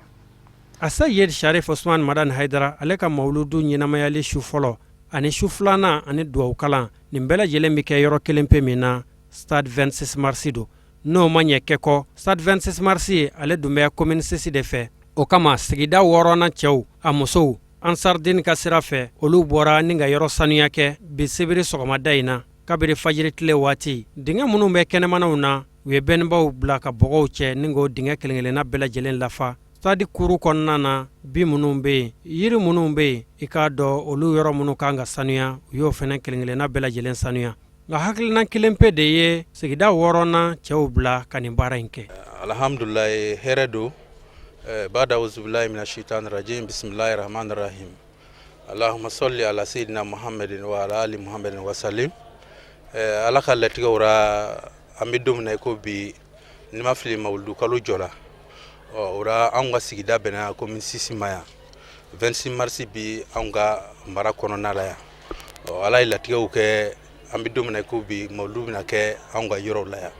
Aseyɛlɛ Sherifu Usumani Madani Hayidara ale ka mawuludu ɲɛnamayali su fɔlɔ ani su filanan ani duwawu kalan nin bɛɛ lajɛlen bɛ kɛ yɔrɔ kelen pe min na stade 26 mars do. N'o ma ɲɛ kɛ kɔ stade 26 mars ye ale dun bɛ commune 6 de fɛ. O kama sigida 6nan cɛw a musow Ansardini ka sira fɛ olu bɔra ni ka yɔrɔ sanuya kɛ bi sebiri sɔgɔmada in na kabiri fajiri tile waati. Dingɛ minnu bɛ kɛnɛmanaw na u ye bɛnbaw bila ka bɔgɔw cɛ ni k'o dingɛ kelen-kelenna bɛɛ lajɛlen lafa. Stade kuru kɔnɔna na bi minnu bɛ yen yiri minnu bɛ yen i k'a dɔn olu yɔrɔ minnu kan ka sanuya u y'o fana kelen-kelenna bɛɛ lajɛlen sanuya. Nka hakilina kelen pe de ye sigida 6nan cɛw bila ka nin baara in kɛ. Alhamdulilayi hɛrɛ don. Bada uzubillahi mina shaitan rajim bismillahir rahmanir rahim. Allahumma salli ala sayyidina Muhammadin wa ala ali Muhammadin wa sallim. Ala ka latigɛw ra an bɛ don min na ko bi ni ma fili mawuludu kalo jɔra. Ora an ka sigida bɛnna commune 6 ma yan 26 mars bi an ka mara kɔnɔna la yan. Ala ye latigɛw kɛ an bɛ don min na ko bi mawuludu bɛna kɛ an ka yɔrɔw la yan.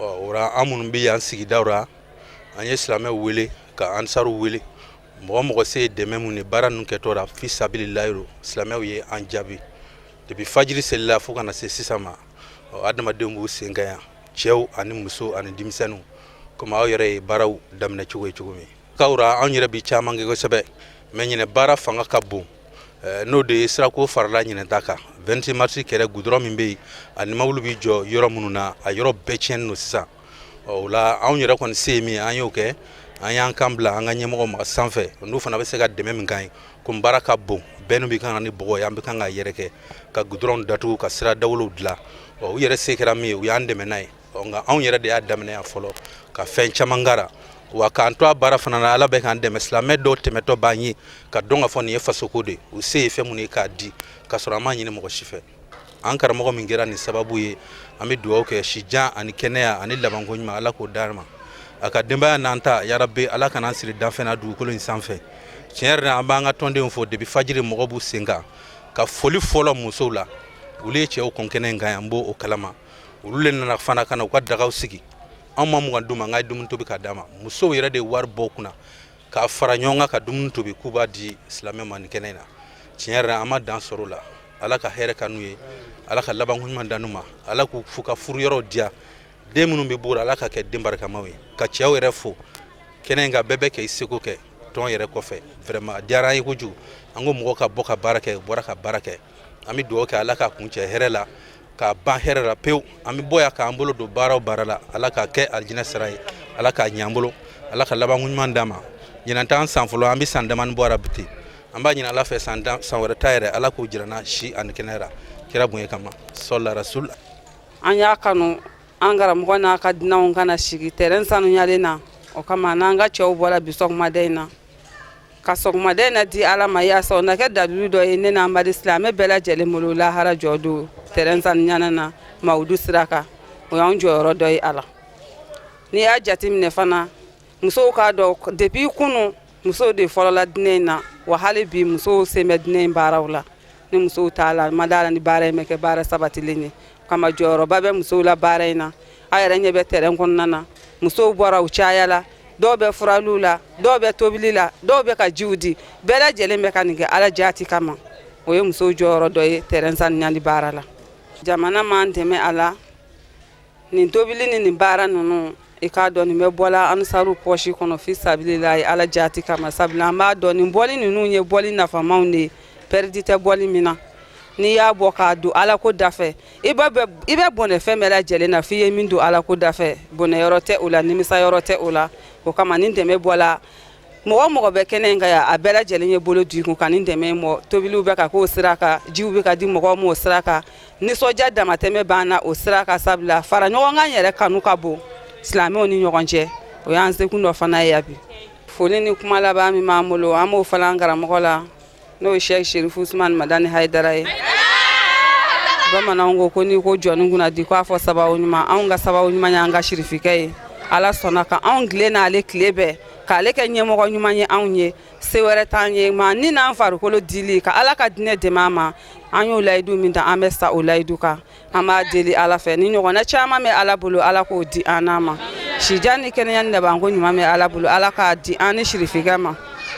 Ora an minnu bɛ yan sigidaw ra an ye silamɛw wele ka ansaru wele mɔgɔ se dɛmɛ mun ni baara ninnu kɛtɔ la fi sabilillahi silamɛw ye an jaabi depuis fajiri selila fo kana se sisan ma adamadenw b'u sen kan yan cɛw ani muso ani denmisɛnninw komi aw yɛrɛ ye baaraw daminɛ cogo ye cogo min kawra an yɛrɛ bi caman kɛ kosɛbɛ mais ɲinɛ baara fanga ka bon n'o de ye sirako farala ɲinɛta kan 26 mars kɛrɛ goudron min bɛ yen ani mawulu bi jɔ yɔrɔ minnu na a yɔrɔ bɛɛ tiɲɛnen don sisan. O la anw yɛrɛ kɔni se ye min an y'o kɛ an y'an kan bila an ka ɲɛmɔgɔ ma sanfɛ n'u fana bɛ se ka dɛmɛ min kan ye komi baara ka bon bɛɛ n'u bɛ kan ni bɔgɔ ye an bɛ kan ka yɛrɛkɛ ka goudron datugu ka sira dawolow dilan u yɛrɛ se kɛra min ye u y'an dɛmɛ n'a ye nka anw yɛrɛ de y'a daminɛ yan fɔlɔ ka fɛn caman kara wa k'an to a baara fana na Ala bɛ k'an dɛmɛ silamɛ dɔw tɛmɛtɔ b'an ye ka dɔn ka fɔ nin ye fasoko de u se ye fɛn mun ye k'a di ka sɔrɔ an m'a ɲini mɔgɔ si fɛ. an karamɔgɔ min kɛra nin sababu ye an bɛ dugawu kɛ sijan ani kɛnɛya ani labanko ɲuman ala k'o d'an ma a ka denbaya n'an ta yarabi ala kana an siri danfɛn na dugukolo in sanfɛ tiɲɛ yɛrɛ la an b'an ka tɔndenw fɔ depuis fajiri mɔgɔ b'u sen kan ka foli fɔlɔ musow la olu ye cɛw kɔn kɛnɛ in kan an b'o kalama olu le nana fana kana u ka dagaw sigi an ma mugan d'u ma an ka dumuni tobi k'a d'a ma musow yɛrɛ de ye wari bɔ kunna k'a fara ɲɔgɔn kan ka dumuni tobi k'u b'a di silamɛ ma nin kɛnɛ in na tiɲɛ yɛrɛ la an ma dan sɔrɔ o la ala ka hɛrɛ ka n'u ye ala ka laban ɲuman da n'u ma ala k'u fu ka furu yɔrɔ diya den minnu bɛ bɔ ala ka kɛ den barikamaw ye ka cɛw yɛrɛ fo kɛnɛ in kan bɛɛ bɛ kɛ i seko kɛ tɔn yɛrɛ kɔfɛ vraiment a diyara an ye kojugu an ko mɔgɔ ka bɔ ka baara kɛ bɔra ka baara kɛ an bɛ dugawu kɛ ala ka kuncɛ hɛrɛ la k'a ban hɛrɛ la pewu an bɛ bɔ yan k'an bolo don baara o baara la ala k'a kɛ alijinɛ sira ye ala k'a ɲɛ an bolo ala ka laban ɲuman d'an ma ɲinan t'an san fɔlɔ an bɛ san damani bɔra bi ten an b'a ɲini ala fɛ san wɛrɛ ta yɛrɛ ala k'o jira na si ani kɛnɛya kira bonya kama sɔla rasul an y'a kanu an karamɔgɔ n'a ka dunanw kana sigi terrain sanuyalen na o kama n'an ka cɛw bɔra bi sɔgɔmada in na ka sɔgɔmada in na di ala ma yaasa o na kɛ dalilu dɔ ye ne n'an bari silamɛ bɛɛ lajɛlen bolo lahara jɔ don terrain sanuyalen na mawudu sira kan o y'an jɔyɔrɔ dɔ ye a la n'i y'a jateminɛ fana musow k'a dɔn depuis kunu musow de fɔlɔla dinɛ in na wa hali bi musow sen bɛ dinɛ in baaraw la ni musow t'a la ma d'a la ni baara in bɛ kɛ baara sabatilen ye kama jɔyɔrɔba bɛ musow la baara in na a yɛrɛ ɲɛ bɛ terrain kɔnɔna na musow bɔra u caya la dɔw bɛ furaliw la dɔw bɛ tobili la dɔw bɛ ka jiw di bɛɛ lajɛlen bɛ ka nin kɛ ala jaati kama o ye musow jɔyɔrɔ dɔ ye terrain sanuyali baara la jamana m'an dɛmɛ a la nin tobili ni nin baara ninnu i k'a dɔn nin bɛ bɔla ansaru pɔsi kɔnɔ fi sabililahi ala jaati kama sabula an b'a dɔn nin bɔli ninnu ye bɔli nafamaw de ye pɛridi tɛ bɔli min na n'i y'a bɔ k'a don ala ko dafɛ i bɛ bɔnɛ fɛn bɛɛ lajɛlen na f'i ye min don ala ko dafɛ bɔnɛyɔrɔ tɛ o la nimisayɔrɔ tɛ o la o kama nin dɛmɛ bɔla mɔgɔ mɔgɔ bɛ kɛnɛ in kan yan a bɛɛ lajɛlen ye bolo di kun ka nin dɛmɛ mɔ tobiliw bɛ ka k'o sira kan jiw bɛ ka di mɔgɔw ma o sira kan nisɔndiya damatɛmɛ b'an na o sira kan sabula fara ɲɔgɔn kan yɛrɛ kanu ka bon silamɛw ni ɲɔgɔn cɛ o y'an sekun dɔ fana ye bi foli ni kuma laban min b'an bolo an b'o fɔla an karamɔgɔ la n'o ye Sheikh Sherifu Usman Madani Haidara ye bamananw ko n'i ko jɔnni kunna di k'a fɔ sababu ɲuman anw ka sababu ɲuman y'an ka sirifikɛ ye ala sɔnna ka anw tile n'ale tile bɛɛ k'ale kɛ ɲɛmɔgɔ ɲuman ye anw ye se wɛrɛ t'an ye ma ni n'an farikolo dili ka ala ka dinɛ dɛmɛ an ma an y'o layidu min ta an bɛ sa o layidu kan an b'a deli ala fɛ ni ɲɔgɔnna caman bɛ ala bolo ala k'o di an n'a ma sijan ni kɛnɛya ni labanko ɲuman bɛ ala bolo ala k'a di an ni sirifikɛ ma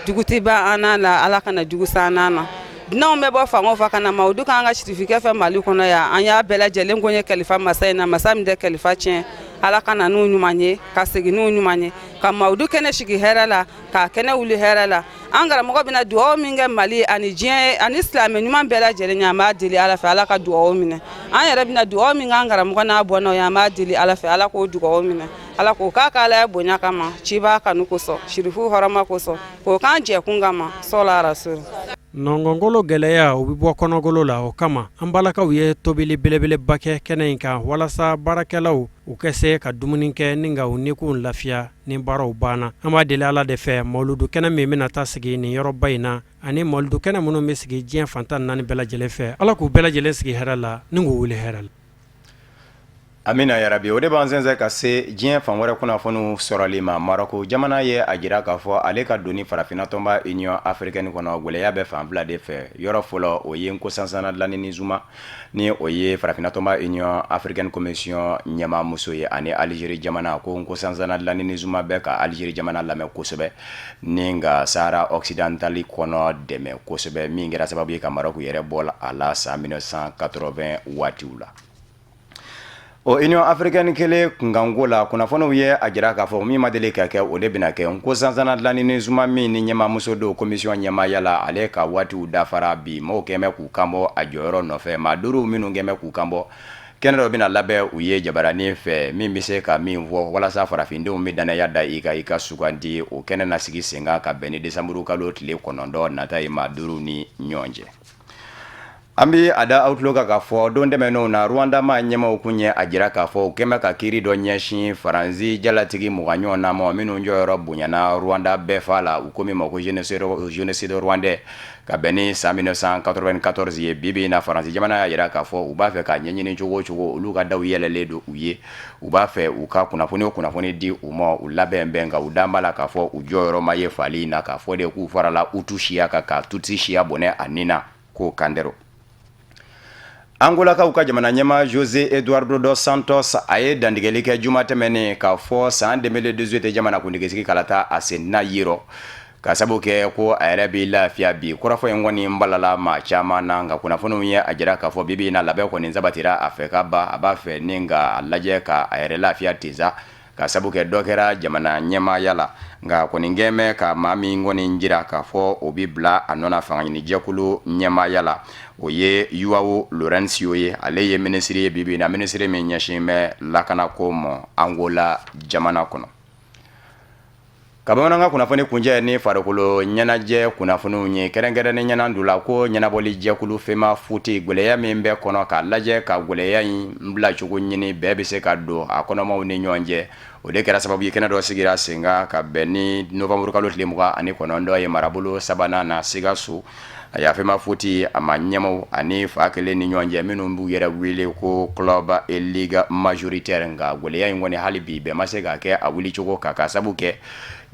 jugu ti ban an n'a la ala kana jugu sa an n'a na dunanw bɛ bɔ fan o fan kana ma o du k'an ka sirifikɛ fɛ mali kɔnɔ yan an y'a bɛɛ lajɛlen ko ye kalifa masa in na masa min tɛ kalifa tiɲɛ ala kana n'u ɲuman ye ka segin n'u ɲuman ye ka mawudu kɛnɛ sigi hɛrɛ la k'a kɛnɛ wuli hɛrɛ la an karamɔgɔ bɛna dugawu min kɛ mali ani diɲɛ ani silamɛ ɲuman bɛɛ lajɛlen ye an b'a deli ala fɛ ala ka dugawu minɛ an yɛrɛ bɛna dugawu min k'an karamɔgɔ n'a bɔnnaw ye an b'a deli ala fɛ ala k'o dugawu minɛ ala k'o k'a ka ala ye bonya kama ciba kanu kosɔn sirifu hɔrɔma kosɔn k'o k'an jɛkun kama sɔla rasul nɔngɔnkolo gwɛlɛya o bɛ bɔ kɔnɔgolo la o kama an balakaw ye tobili belebeleba kɛ kɛnɛ in kan walasa baarakɛlaw u ka se ka dumuni kɛ ni ka u nikun lafiya ni baaraw banna an b'a deli ala de fɛ mawuludu kɛnɛ min bɛna taa sigi nin yɔrɔba in na ani mawuludu kɛnɛ minnu bɛ sigi diɲɛ fantan naani bɛɛ lajɛlen fɛ ala k'u bɛɛ lajɛlen sigi hɛrɛ la ni k'u wuli hɛrɛ la amina yarabi o de b'an sɛnsɛn ka se diɲɛ fan wɛrɛ kunnafoniw sɔrɔli ma marɔku jamana ye a jira k'a fɔ ale ka doni farafinna tɔnba union africaine kɔnɔ gwɛlɛya bɛ fan fila de fɛ yɔrɔ fɔlɔ o ye nkosansana dilanni zuma ni o ye farafinna tɔnba union africaine commission ɲɛma muso ye ani Algérie jamana ko nkosansana dilanni zuma bɛ ka Algérie jamana lamɛn kosɛbɛ ni ka Sahara occidentale kɔnɔ dɛmɛ kosɛbɛ min kɛra sababu ye ka marɔku yɛrɛ bɔ a la san 1980 waatiw la o union africaine kele kungango la kunnafoniw ye a jira k'a fɔ min ma deli ka kɛ o de bɛna kɛ nkosansana dilanni zuma min ni ɲɛmamuso do commission ɲɛmaya la ale ka waatiw dafara bi mɔgɔw kɛmɛ k'u kanbɔ a jɔyɔrɔ nɔfɛ maa duuru minnu kɛmɛ k'u kanbɔ kɛnɛ dɔ bɛna labɛn u ye jabaranin fɛ min bɛ se ka min fɔ walasa farafindenw bɛ danaya da i ka sugandi o kɛnɛ na sigi sen kan ka bɛn ni desanburu kalo tile 9 nata ye maa duuru ni ɲɔgɔn cɛ Ambi ada outlook ka fɔ don dɛmɛnenw na Rwanda ma ɲɛmaw kun ye a jira k'a fɔ u kɛmɛ ka kiiri dɔ ɲɛsin Faransi jalatigi mugan ɲɔgɔn na ma minnu jɔyɔrɔ bonyana Rwanda bɛɛ fa la u ko min ma ko génocide rwandais ka bɛn ni san 1994 ye bibi na Faransi jamana y'a jira k'a fɔ u b'a fɛ ka ɲɛɲini cogo o cogo olu ka daw yɛlɛlen don u ye u b'a fɛ u ka kunnafoni di u ma u labɛn bɛn ka u danba la k'a fɔ u jɔyɔrɔ ma ye fali na k'a fɔ de k'u farala Hutu siya ka Tutsi siya bɔnɛ a nina ko kandɛrɛ. Angolakaw ka jamana ɲɛma José Eduardo dos Santos a ye dantigɛli kɛ juma tɛmɛnen k'a fɔ san 2018 jamana kuntigisigi kalata a senna yirɔ ka sabu kɛ ko a yɛrɛ bɛ lafiya bi kɔrɔfɔ in kɔni balala maa caman na nka kunnafoniw ye a jira k'a fɔ bibi in na labɛn kɔni sabatira a fɛ ka ban a b'a fɛ ni ka lajɛ ka a yɛrɛ lafiya tensa ka sabu kɛ dɔ kɛra jamana ɲɛmaaya la nka kɔni gɛmɛ ka maa min kɔni jira k'a fɔ o bi bila a nɔ na fanga ɲini jɛkulu ɲɛmaaya la o ye Joao Lourenço ye ale ye minisiri ye bibi na minisiri min ɲɛsin bɛ lakanako ma Angola jamana kɔnɔ. Ka bamanankan kunnafoni kuncɛ ni farikolo ɲɛnajɛ kunnafoniw ye kɛrɛnkɛrɛnnen ɲɛna du la ko ɲɛnabɔli jɛkulu fema futi gwɛlɛya min bɛ kɔnɔ k'a lajɛ ka gwɛlɛya in bila cogo ɲini bɛɛ bɛ se ka don a kɔnɔmaw ni ɲɔgɔn cɛ o de kɛra sababu ye kɛnɛ dɔ sigira sen kan ka bɛn ni novembre kalo tile 29 ye marabolo sabanan na Sikaso a y'a fema futi a ma ɲɛmaw ani fa kelen ni ɲɔgɔn cɛ minnu b'u yɛrɛ wele ko club et ligue majoritaire nka gwɛlɛya in kɔni hali bi bɛɛ ma se ka kɛ a wuli cogo ka sabu kɛ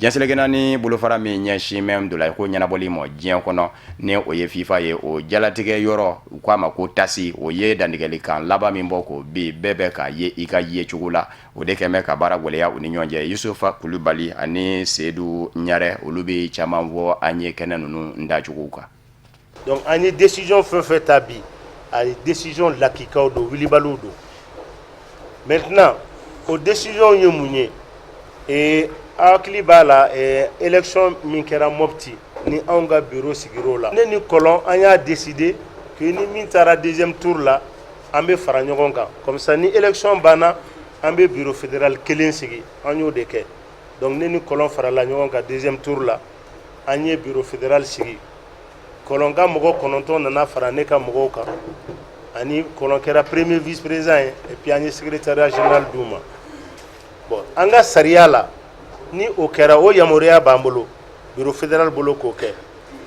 jɛnselegena ni bolofara min ɲɛsin mɛn dola ko ɲɛnabɔli ma diɲɛ kɔnɔ ni o ye FIFA ye o jalatigɛ yɔrɔ u k'a ma ko tasi o ye dantigɛli kan laban min bɔ ko bi bɛɛ bɛ ka ye i ka ye cogo la o de kɛmɛ ka baara gwɛlɛya u ni ɲɔgɔn cɛ Yusufa Kulubali ani Seydou Ɲarɛ olu bɛ caman fɔ an ye kɛnɛ ninnu dacogow kan. Donc an ye décision fɛn fɛn ta bi a ye décision lakikaw don wilibaliw don maintenant o décision ye mun ye hakili b'a la élection min kɛra Mopti ni anw ka bureau sigir'o la ne ni Kɔlɔn an y'a décidé que ni min taara deuxième tour la an bɛ fara ɲɔgɔn kan comme ça ni élection banna an bɛ bureau fédéral kelen sigi an y'o de kɛ donc ne ni Kɔlɔn farala ɲɔgɔn kan deuxième tour la an ye bureau fédéral sigi Kɔlɔn ka mɔgɔ 9 nana fara ne ka mɔgɔw kan ani Kɔlɔn kɛra premier vice président ye et puis an ye secrétariat général d'u ma bon an ka sariya la ni o kɛra o yamaruya b'an bolo bureau fédéral bolo k'o kɛ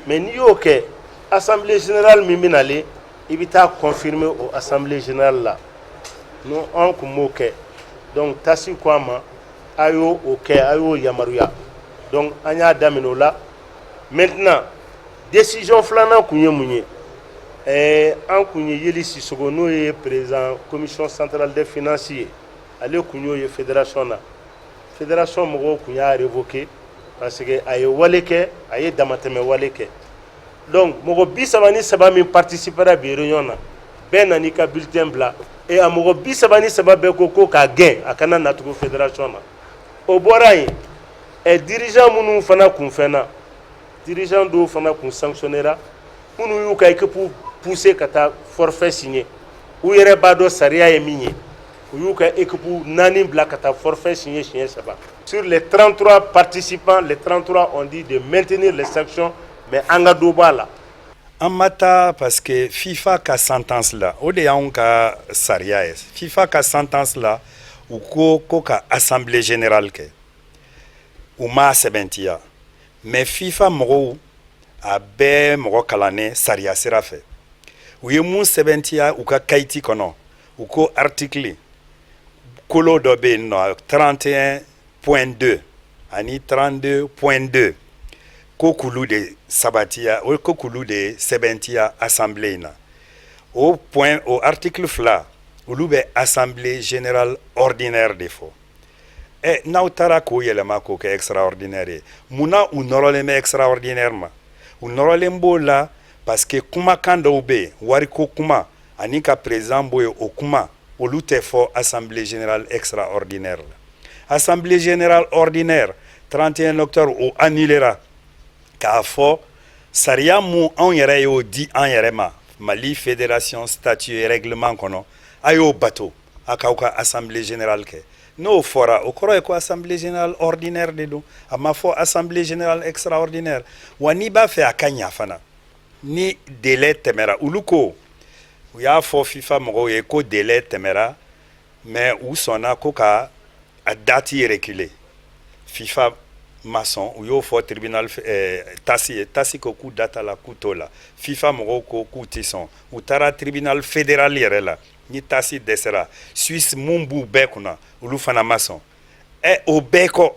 mais n'i y'o kɛ assemblée générale min bɛnalen i bɛ taa confirmer o assemblée générale la non an kun m'o kɛ donc tasi ko an ma a y'o kɛ a y'o yamaruya donc an y'a daminɛ o la maintenant décision filanan kun ye mun ye an kun ye Yeli Sisogo n'o ye président commission centrale des finances ye ale kun y'o ye fédération na fédération mɔgɔw kun y'a révoqué parce que a ye wale kɛ a ye damatɛmɛ wale kɛ donc mɔgɔ 33 min participera bi réunion na bɛɛ nani ka bulletin bila et a mɔgɔ 33 bɛɛ ko k'a gɛn a kana natugu fédération na o bɔra yen dirigeant minnu fana kun fɛnna dirigeant dɔw fana kun sanctionnera minnu y'u ka équipe pousser ka taa forfait signer u yɛrɛ b'a dɔn sariya ye min ye u y'u ka équipe naani bila ka taa forfait signer siɲɛ 3 sur les 33 participants les 33 ont dit de maintenir les sanctions mais an ka dɔ b'a la an ma taa parce que FIFA ka sentence la o de y'anw ka sariya ye FIFA ka sentence la u ko ka assemblée générale kɛ u ma sɛbɛntiya mais FIFA mɔgɔw a bɛɛ mɔgɔ kalannen sariya sira fɛ u ye mun sɛbɛntiya u ka kayiti kɔnɔ u ko article kolo dɔ bɛ yen nɔ 31.2 ani 32.2 ko kulu de sabatiya o ko kulu de sɛbɛntiya assemblée na o point o article fila olu bɛ assemblée générale ordinaire de fɔ n'aw taara k'o yɛlɛma k'o kɛ extraordinaire ye munna u nɔrɔlen bɛ extraordinaire ma u nɔrɔlen b'o la parce que kumakan dɔw bɛ yen wariko kuma ani ka président b'o ye o kuma olu tɛ fɔ assemblée générale extraordinaire la assemblée générale ordinaire 31 octobre o annulera k'a fɔ sariya mun anw yɛrɛ y'o di an yɛrɛ ma Mali fédération statut et règlement kɔnɔ a y'o bato a k'aw ka assemblée générale kɛ n'o fɔra o kɔrɔ ye ko assemblée générale ordinaire de don a ma fɔ assemblée générale extraordinaire wa n'i b'a fɛ a ka ɲa fana ni délai tɛmɛra olu ko u y'a fɔ fifa mɔgɔw ye ko délai tɛmɛra mais u sɔnna ko ka a date reculer fifa ma sɔn u y'o fɔ tribunal tasi ye tasi ko k'u data la k'u t'o la fifa mɔgɔw ko k'u ti sɔn u taara tribunal fédéral yɛrɛ la ni tasi dɛsɛra suisse mun b'u bɛɛ kunna olu fana ma sɔn o bɛɛ kɔ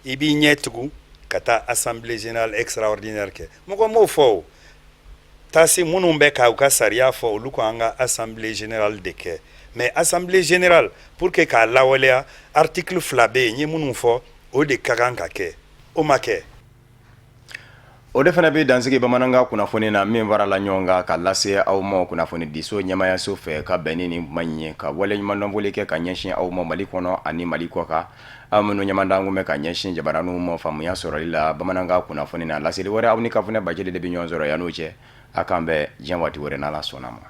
i b'i ɲɛ tugun ka taa assemblée générale extraordinaire kɛ mɔgɔ m'o fɔ o tasi minnu bɛ ka u ka sariya fɔ olu ko an ka assemblée générale de kɛ mais assemblée générale pour que k'a lawaleya article 2 bɛ yen n ye minnu fɔ o de ka kan ka kɛ o ma kɛ. O de fana bɛ dansigi bamanankan kunnafoni na min fara la ɲɔgɔn kan ka lase aw ma kunnafoni diso ɲɛmayaso fɛ ka bɛn ni kuma ɲɛ ka waleɲumandɔnfoli kɛ ka ɲɛsin aw ma Mali kɔnɔ ani Mali kɔ kan aw minnu ɲɛmandan kun bɛ ka ɲɛsin jabaraniw ma faamuya sɔrɔli la bamanankan kunnafoni na laseli wɛrɛ aw ni kafunɛ bajeli de bɛ ɲɔgɔn sɔrɔ yan'o cɛ a k'an bɛn diɲɛ waati wɛrɛ n'Ala sɔnna ma.